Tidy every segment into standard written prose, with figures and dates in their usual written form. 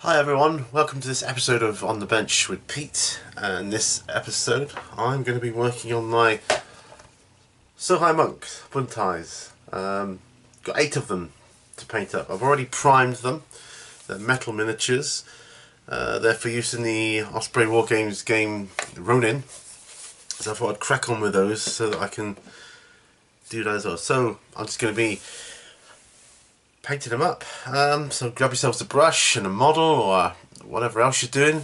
Hi everyone, welcome to this episode of On the Bench with Pete. And this episode I'm going to be working on my Sohei Monks bunties. Got 8 of them to paint up. I've already primed them. They're metal miniatures. They're for use in the Osprey War Games game Ronin. So I thought I'd crack on with those so that I can do that as well. So I'm just going to be painting them up. So grab yourselves a brush and a model or whatever else you're doing.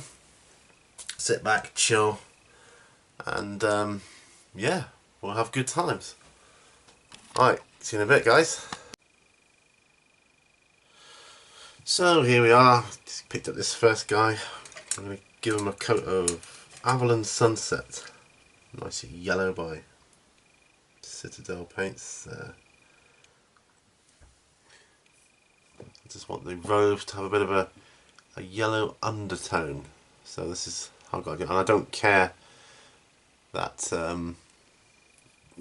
Sit back, chill, and yeah, we'll have good times. Alright, see you in a bit, guys. So here we are. Just picked up this first guy. I'm going to give him a coat of Avalon Sunset. Nice yellow by Citadel Paints. I just want the robes to have a bit of a yellow undertone. So this is how I've got to get, and I don't care that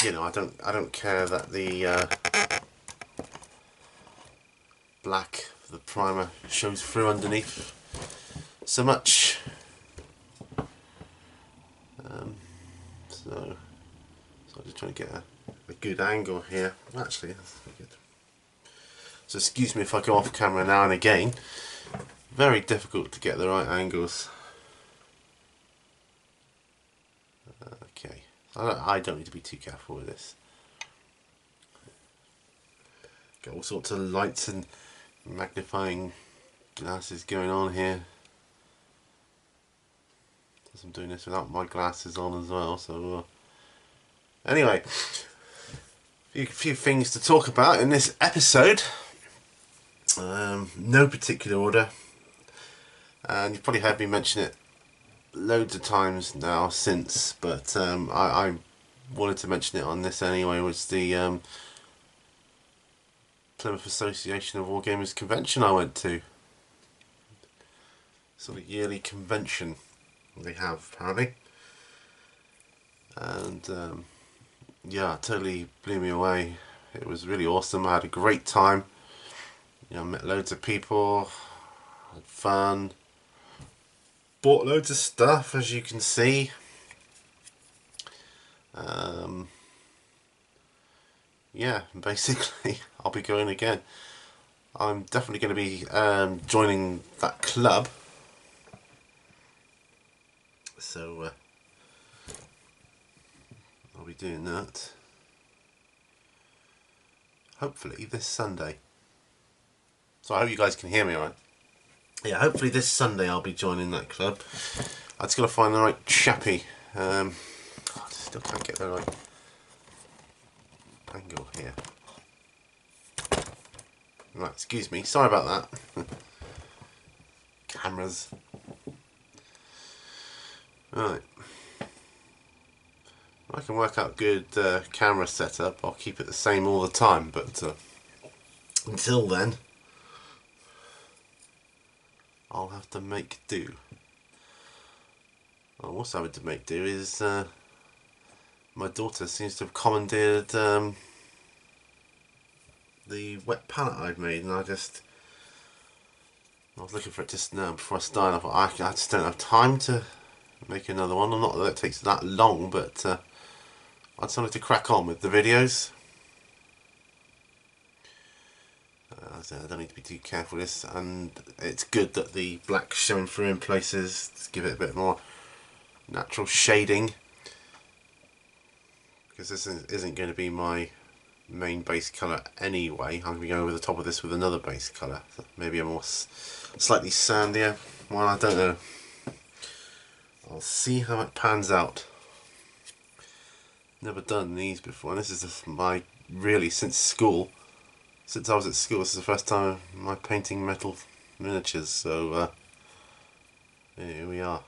you know, I don't care that the black of the primer shows through underneath so much. So I'm just trying to get a good angle here. Actually, that's good. So excuse me if I go off camera now and again. Very difficult to get the right angles. Okay, I don't need to be too careful with this. Got all sorts of lights and magnifying glasses going on here. I'm doing this without my glasses on as well. So anyway, a few things to talk about in this episode. No particular order, and you've probably heard me mention it loads of times now since, but I wanted to mention it on this anyway. Was the Plymouth Association of Wargamers convention I went to. Sort of yearly convention they have apparently, and yeah, it totally blew me away. It was really awesome. I had a great time. You know, met loads of people, had fun, bought loads of stuff, as you can see. Yeah, basically, I'll be going again. I'm definitely going to be joining that club. So I'll be doing that. Hopefully this Sunday. So I hope you guys can hear me alright. Yeah, hopefully this Sunday I'll be joining that club. I just got to find the right chappy. I still can't get the right angle here. Right, excuse me, sorry about that. Cameras. Right. I can work out good camera setup. I'll keep it the same all the time, but until then I'll have to make do. Well, what's I would to make do is my daughter seems to have commandeered the wet palette I'd made, and I was looking for it just now before I started. I thought I just don't have time to make another one. Not that it takes that long, but I just wanted to crack on with the videos. I don't need to be too careful with this, and it's good that the black's showing through in places to give it a bit more natural shading, because this isn't going to be my main base colour anyway. I'm going to be going over the top of this with another base colour, so maybe a more slightly sandier one. I don't know. I'll see how it pans out. Never done these before, and this is my really since school. Since I was at school, this is the first time I'm painting metal miniatures, so here we are.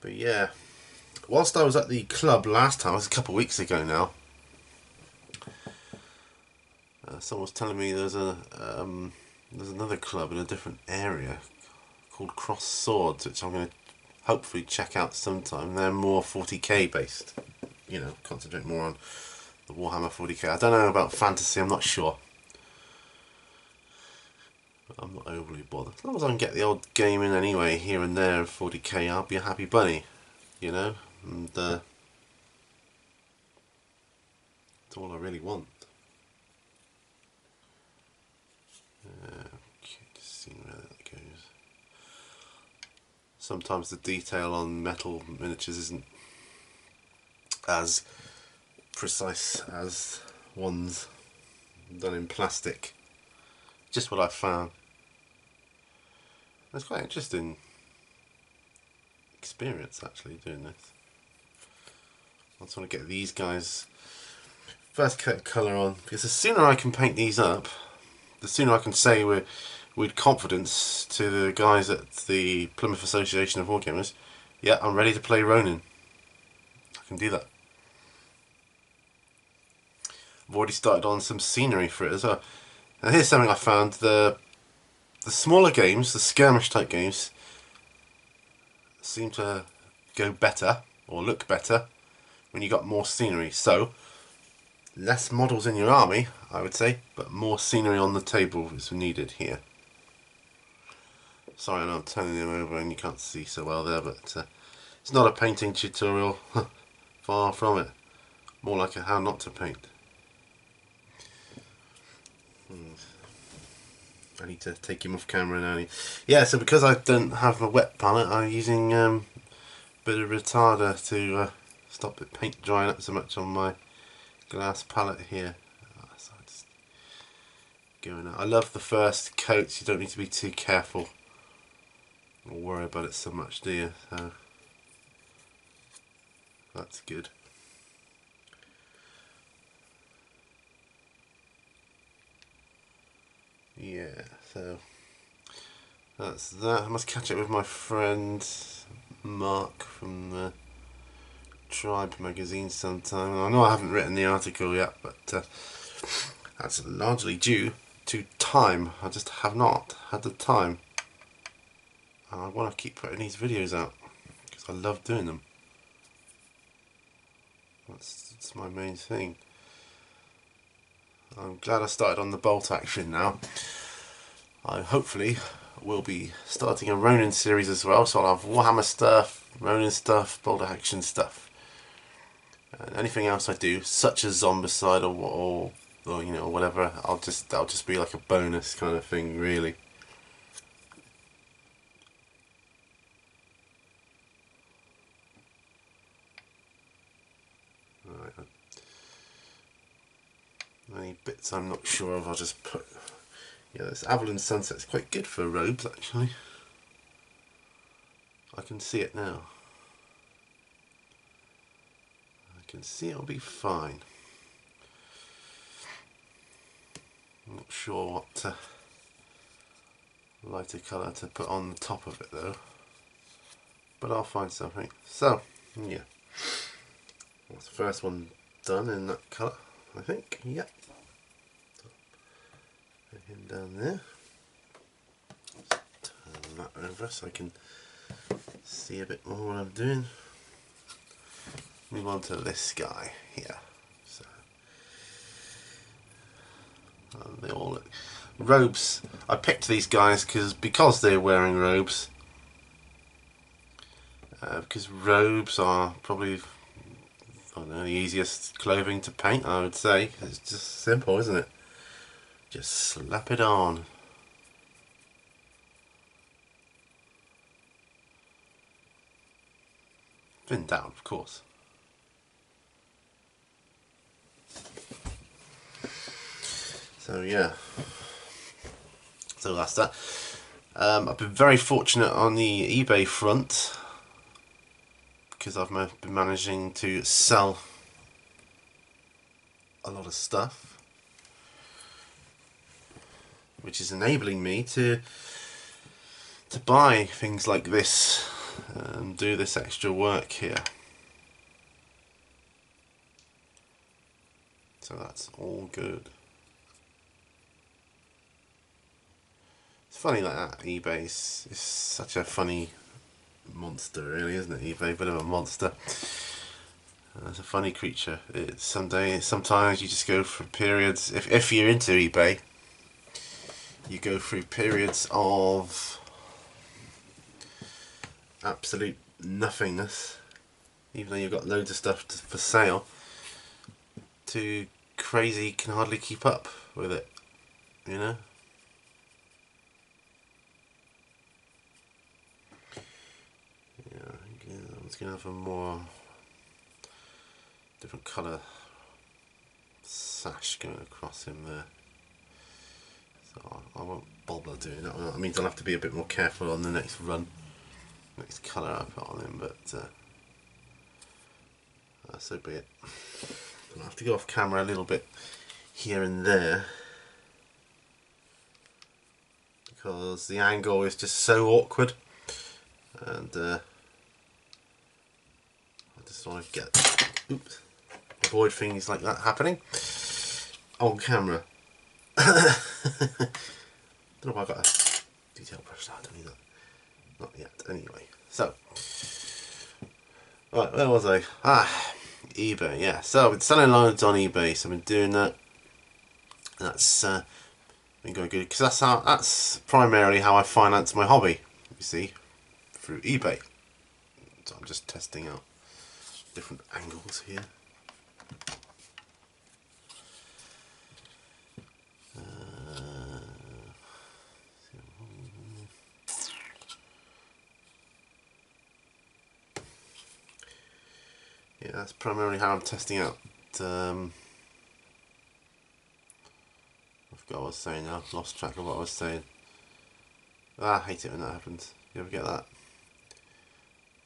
But yeah, whilst I was at the club last time, it was a couple of weeks ago now, someone was telling me there's another club in a different area called Cross Swords, which I'm going to hopefully check out sometime. They're more 40k based, you know, concentrate more on the Warhammer 40k. I don't know about fantasy, I'm not sure. I'm not overly bothered. As long as I can get the odd game in anyway, here and there, 40k, I'll be a happy bunny, you know? And that's all I really want. Okay, just seeing where that goes. Sometimes the detail on metal miniatures isn't as precise as ones done in plastic. Just what I found. It's quite interesting experience actually doing this. I just want to get these guys first coat of colour on, because the sooner I can paint these up, the sooner I can say with confidence to the guys at the Plymouth Association of Wargamers, yeah, I'm ready to play Ronin. I can do that. I've already started on some scenery for it as well. And here's something I found: the smaller games, the skirmish type games, seem to go better or look better when you got more scenery. So less models in your army, I would say, but more scenery on the table is needed here. Sorry, I know I'm turning them over and you can't see so well there, but it's not a painting tutorial. Far from it. More like a how not to paint. I need to take him off camera now. Yeah, so because I don't have a wet palette, I'm using a bit of retarder to stop the paint drying up so much on my glass palette here. So I just going out. I love the first coats. You don't need to be too careful or worry about it so much, do you? So that's good. Yeah, so that's that. I must catch up with my friend Mark from the Tribe magazine sometime. I know I haven't written the article yet, but that's largely due to time. I just have not had the time. And I want to keep putting these videos out because I love doing them. That's my main thing. I'm glad I started on the bolt action now. I hopefully will be starting a Ronin series as well, so I'll have Warhammer stuff, Ronin stuff, bolt action stuff, and anything else I do, such as Zombicide or you know, whatever. That'll just be like a bonus kind of thing, really. Right. Any bits I'm not sure of, I'll just put. Yeah, this Avalon Sunset's quite good for robes, actually. I can see it now. I can see it'll be fine. I'm not sure what lighter colour to put on the top of it though, but I'll find something. So, yeah. That's the first one done in that colour, I think. Yep. Put him down there. Turn that over so I can see a bit more what I'm doing. Move on to this guy here. So, they all look robes. I picked these guys because they're wearing robes. Because robes are probably, I don't know, the easiest clothing to paint, I would say. It's just simple, isn't it? Just slap it on. Thin down, of course. So yeah. So that's that. I've been very fortunate on the eBay front because I've been managing to sell a lot of stuff, which is enabling me to buy things like this and do this extra work here. So that's all good. It's funny like that. eBay is such a funny monster, really, isn't it? eBay, a bit of a monster. It's a funny creature. Sometimes you just go for periods. If you're into eBay, you go through periods of absolute nothingness, even though you've got loads of stuff for sale, to crazy can hardly keep up with it, you know? Yeah, I was going to have a more different colour sash going across him there. So I won't bother doing that. That means I'll have to be a bit more careful on the next run, next colour I put on him, but so be it. I'll have to go off camera a little bit here and there because the angle is just so awkward, and I just want to avoid things like that happening on camera. Don't know if I've got a detail brush. I don't need that. Not yet. Anyway, so right, where was I? eBay. Yeah. So I've been selling loads on eBay. So I've been doing that. That's been going good because that's primarily how I finance my hobby. You see, through eBay. So I'm just testing out different angles here. Yeah, that's primarily how I'm testing out. I forgot what I was saying now. I've lost track of what I was saying. I hate it when that happens. You ever get that?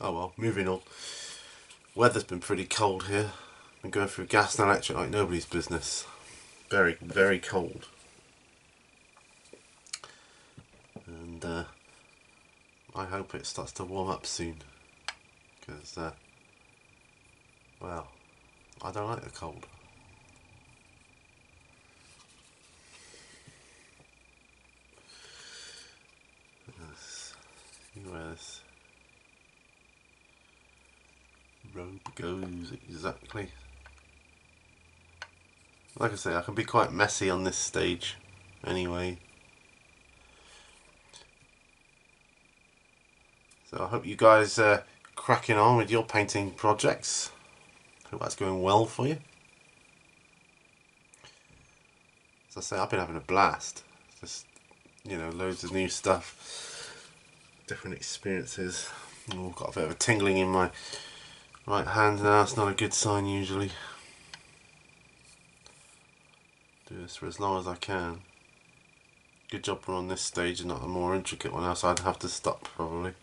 Oh well, moving on. Weather's been pretty cold here. Been going through gas and electric like nobody's business. Very, very cold. And I hope it starts to warm up soon. Because, well, I don't like the cold. Let's see where this robe goes exactly. Like I say, I can be quite messy on this stage anyway. So I hope you guys are cracking on with your painting projects. Hope that's going well for you. As I say, I've been having a blast. Just, you know, loads of new stuff, different experiences. Oh, got a bit of a tingling in my right hand now. It's not a good sign usually. Do this for as long as I can. Good job we're on this stage and not a more intricate one, else I'd have to stop probably.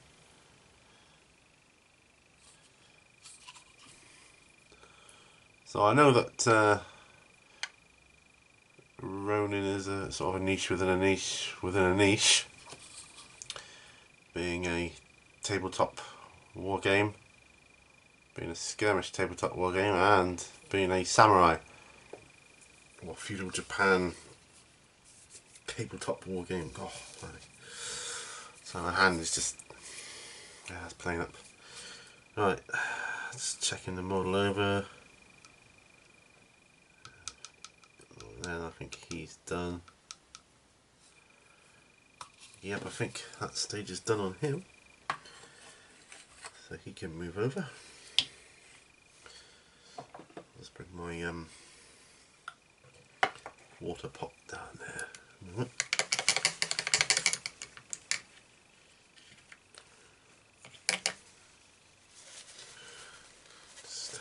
So I know that Ronin is a sort of a niche within a niche within a niche, being a tabletop war game, being a skirmish tabletop war game, and being a samurai or feudal Japan tabletop war game. Oh, right. So my hand is just, yeah, it's playing up. Right, just checking the model over. Then I think he's done. Yep, I think that stage is done on him. So he can move over. Let's bring my water pot down there. Just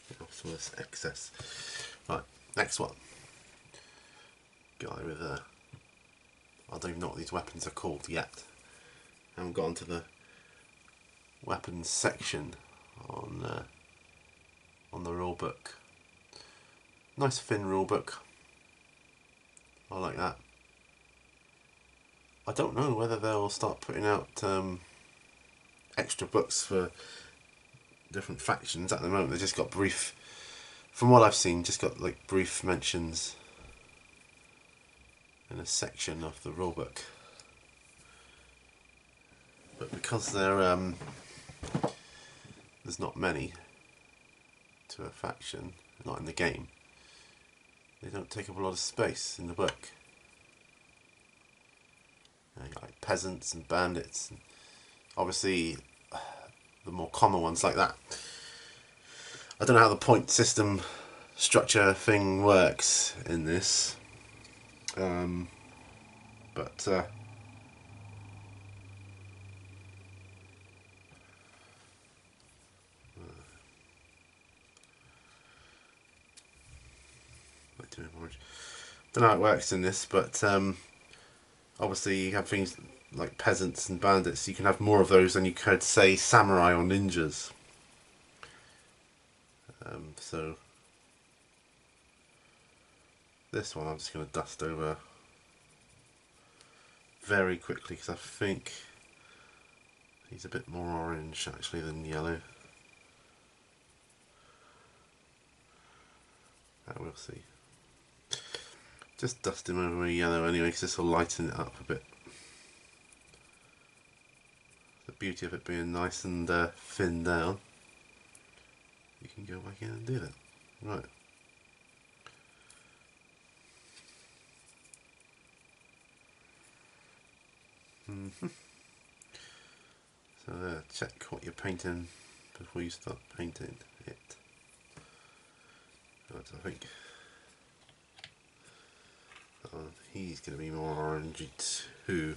get off some of this excess. Right, next one. Guy with a... I don't even know what these weapons are called yet. I haven't got onto the weapons section on the rulebook. Nice thin rulebook. I like that. I don't know whether they'll start putting out extra books for different factions. At the moment they've just got brief, from what I've seen, just got like brief mentions in a section of the rulebook. But because there's not many to a faction, not in the game, they don't take up a lot of space in the book. like peasants and bandits. And obviously, the more common ones like that. I don't know how the point system structure thing works in this, but don't know how it works in this, but obviously you have things like peasants and bandits. You can have more of those than you could, say, samurai or ninjas. So this one I'm just going to dust over very quickly because I think he's a bit more orange actually than yellow. We'll see. Just dust him over with yellow anyway because this will lighten it up a bit. The beauty of it being nice and thinned down. You can go back in and do that. Right. So check what you're painting before you start painting it. Right, I think he's going to be more orangey too.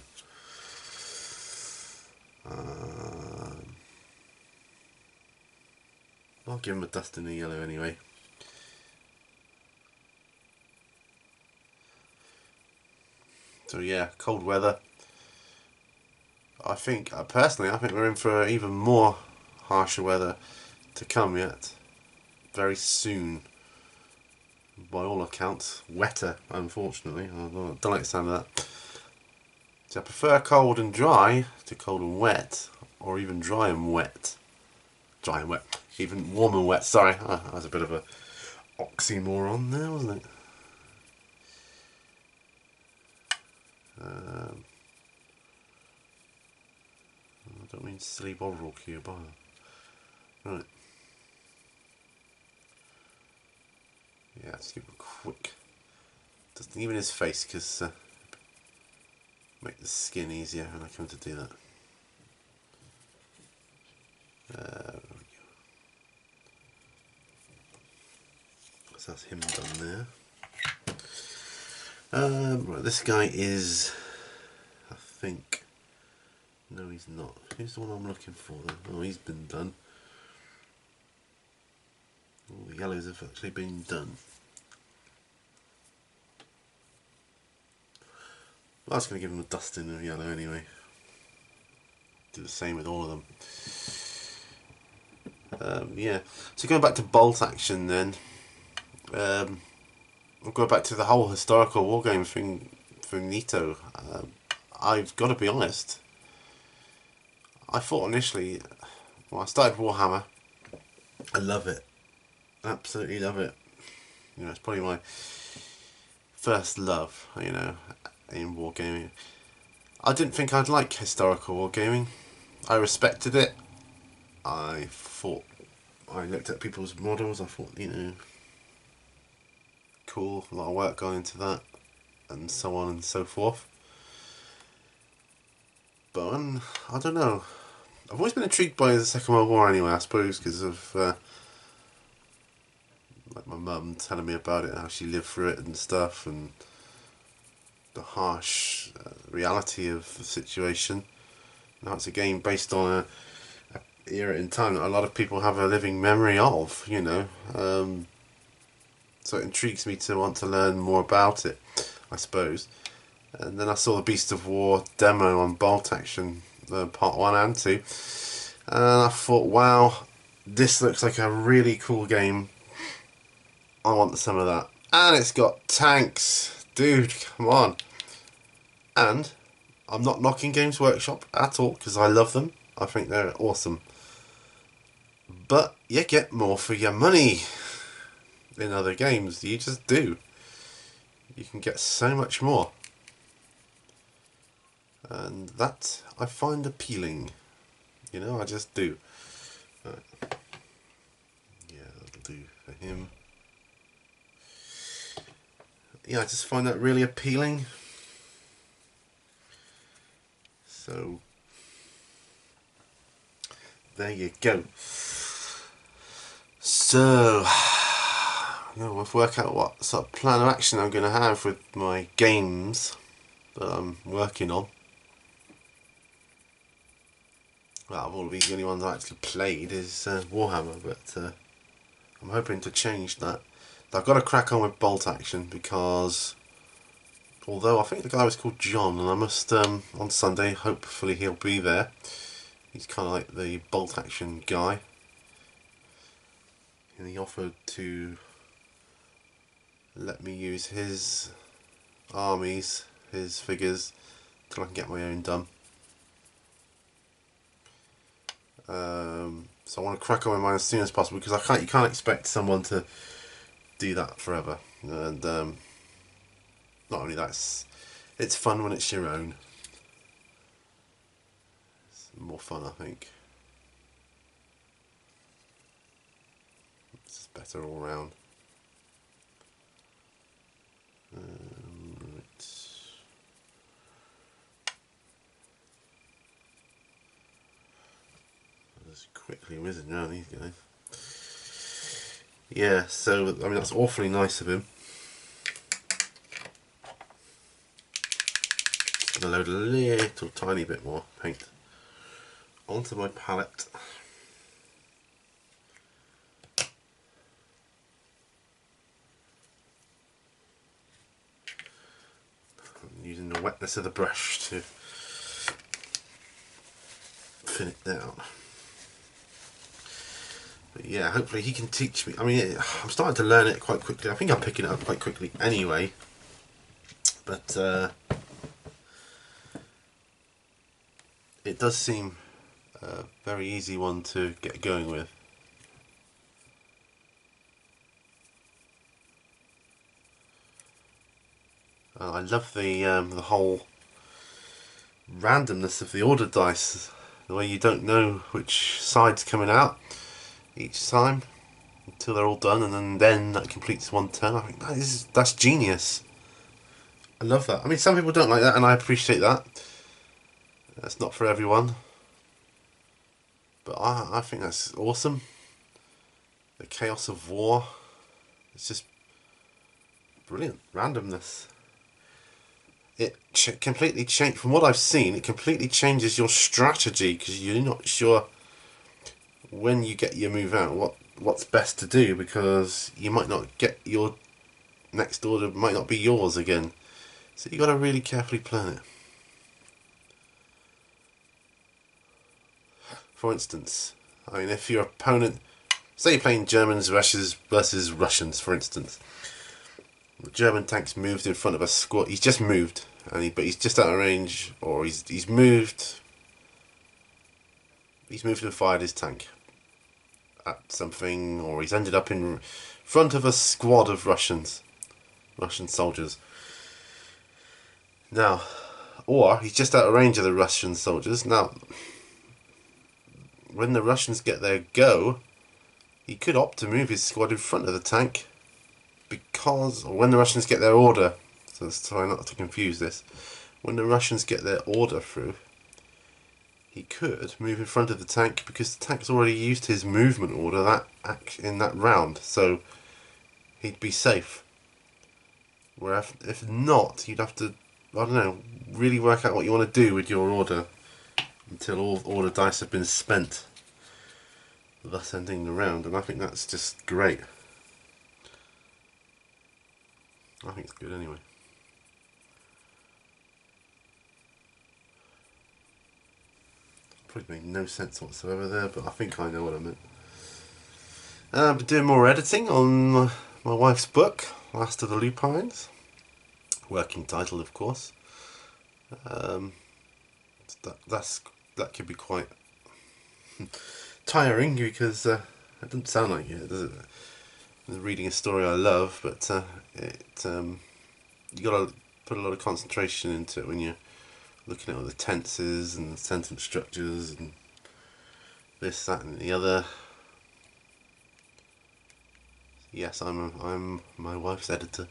I'll give him a dust in the yellow anyway. So yeah, cold weather. I think, personally, I think we're in for even more harsher weather to come yet. Very soon. By all accounts, wetter, unfortunately. I don't like the sound of that. So I prefer cold and dry to cold and wet, or even dry and wet. Dry and wet. Even warm and wet, sorry. That was a bit of a oxymoron there, wasn't it? I don't mean silly Bovril cube either. Right. Yeah, let's give it a quick. Just even his face, because make the skin easier when I come to do that. So that's him done there. Right, this guy is, I think. No, he's not. Who's the one I'm looking for then? Oh, he's been done. All the yellows have actually been done. I was going to give him a dusting of yellow anyway. Do the same with all of them. Yeah, so going back to bolt action then. I'll go back to the whole historical wargame thing for Nito. I've got to be honest. I thought initially, when I started Warhammer, I love it. Absolutely love it. You know, it's probably my first love, you know, in wargaming. I didn't think I'd like historical wargaming. I respected it. I looked at people's models, I thought, you know, cool, a lot of work going into that, and so on and so forth. But I don't know. I've always been intrigued by the Second World War anyway, I suppose, because of like my mum telling me about it, how she lived through it and stuff, and the harsh reality of the situation. Now it's a game based on a era in time that a lot of people have a living memory of, you know. So it intrigues me to want to learn more about it, I suppose. And then I saw the Beast of War demo on Bolt Action, part 1 and 2, and I thought, wow, this looks like a really cool game. I want some of that. And it's got tanks. Dude, come on. And I'm not knocking Games Workshop at all, because I love them. I think they're awesome. But you get more for your money in other games. You just do. You can get so much more. And that I find appealing. You know, I just do. Right. Yeah, that'll do for him. Yeah, I just find that really appealing. So there you go. So I'm going to work out what sort of plan of action I'm going to have with my games that I'm working on. Well, of all of these, the only ones I actually played is Warhammer, but I'm hoping to change that. I've got to crack on with bolt action because, although I think the guy was called John, and I must, on Sunday, hopefully he'll be there. He's kind of like the bolt action guy. And he offered to let me use his armies, his figures, till I can get my own done. So I want to crack on with mine as soon as possible because you can't expect someone to do that forever. And not only that, it's fun when it's your own. It's more fun, I think. It's better all round. Right. Just quickly whizzing around these guys. Yeah, so I mean that's awfully nice of him. Just gonna load a little tiny bit more paint onto my palette. I'm using the wetness of the brush to thin it down. But yeah, hopefully he can teach me. I mean, I'm starting to learn it quite quickly. I think I'm picking it up quite quickly anyway. But it does seem a very easy one to get going with. I love the whole randomness of the order dice. The way you don't know which side's coming out each time until they're all done, and then that completes one turn. I think that's genius. I love that. I mean, some people don't like that, and I appreciate that. That's not for everyone, but I think that's awesome. The chaos of war. It's just brilliant. Randomness. It completely changed. From what I've seen, it completely changes your strategy because you're not sure when you get your move out what's best to do, because you might not get your next order, might not be yours again. So you got to really carefully plan it. For instance, I mean, if your opponent, say you're playing Germans versus Russians, for instance, the German tank's moved in front of a squad. He's just moved, but he's just out of range, or he's moved. He's moved and fired his tank at something, or he's ended up in front of a squad of Russian soldiers. Now, or he's just out of range of the Russian soldiers. Now, when the Russians get their go, he could opt to move his squad in front of the tank, because, or when the Russians get their order, so let's try not to confuse this, when the Russians get their order through, he could move in front of the tank because the tank's already used his movement order in that round, so he'd be safe. Where if not, you'd have to, I don't know, really work out what you want to do with your order until all order dice have been spent, thus ending the round. And I think that's just great. I think it's good anyway. Probably made no sense whatsoever there, but I think I know what I meant. I've been doing more editing on my wife's book, Last of the Lupines. Working title, of course. That could be quite tiring because it doesn't sound like it, does it? Reading a story I love, but you got to put a lot of concentration into it when you're looking at all the tenses and the sentence structures and this, that, and the other. Yes, I'm my wife's editor.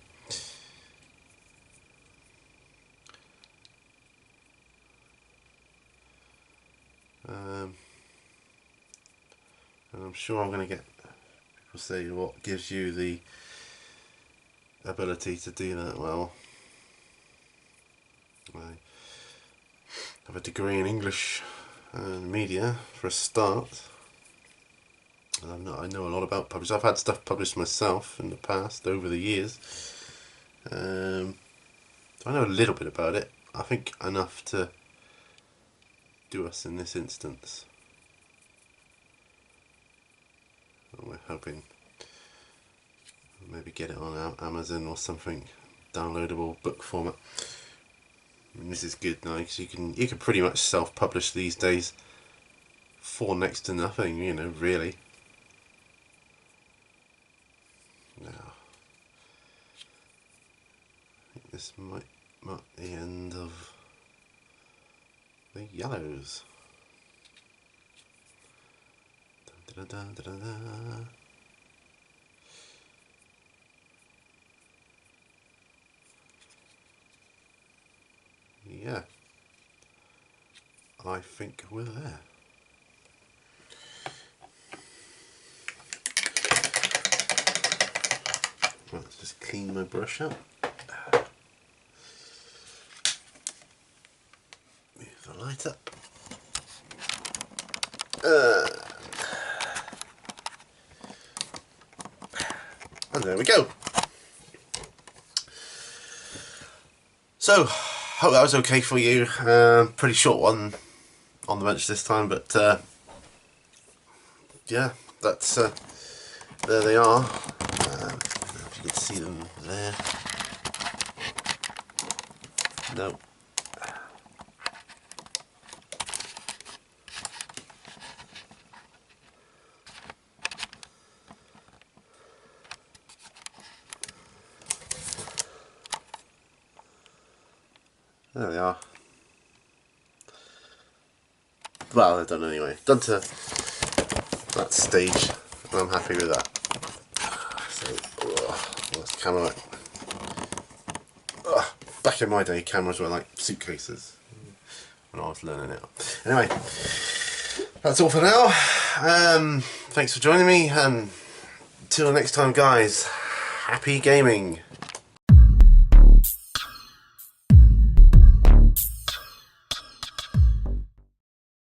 And I'm sure I'm going to get people say, what gives you the ability to do that? Well, I have a degree in English and media for a start. And I know a lot about publishing. I've had stuff published myself in the past, over the years. So I know a little bit about it. I think enough to do us in this instance. And we're hoping maybe get it on Amazon or something, downloadable book format. And this is good now because you can pretty much self-publish these days for next to nothing, you know, really. Now, I think this might mark the end of the yellows. Da, da, da, da, da. Yeah, I think we're there. Right, let's just clean my brush up. Move the light up. And there we go. So, hope that was okay for you. Pretty short one on the bench this time, but yeah, that's there they are. I don't know if you can see them there. No. There they are. Well, they're done anyway. Done to that stage, and I'm happy with that. So, lost the camera. Back in my day, cameras were like suitcases when I was learning it. Anyway, that's all for now. Thanks for joining me, and until next time, guys. Happy gaming.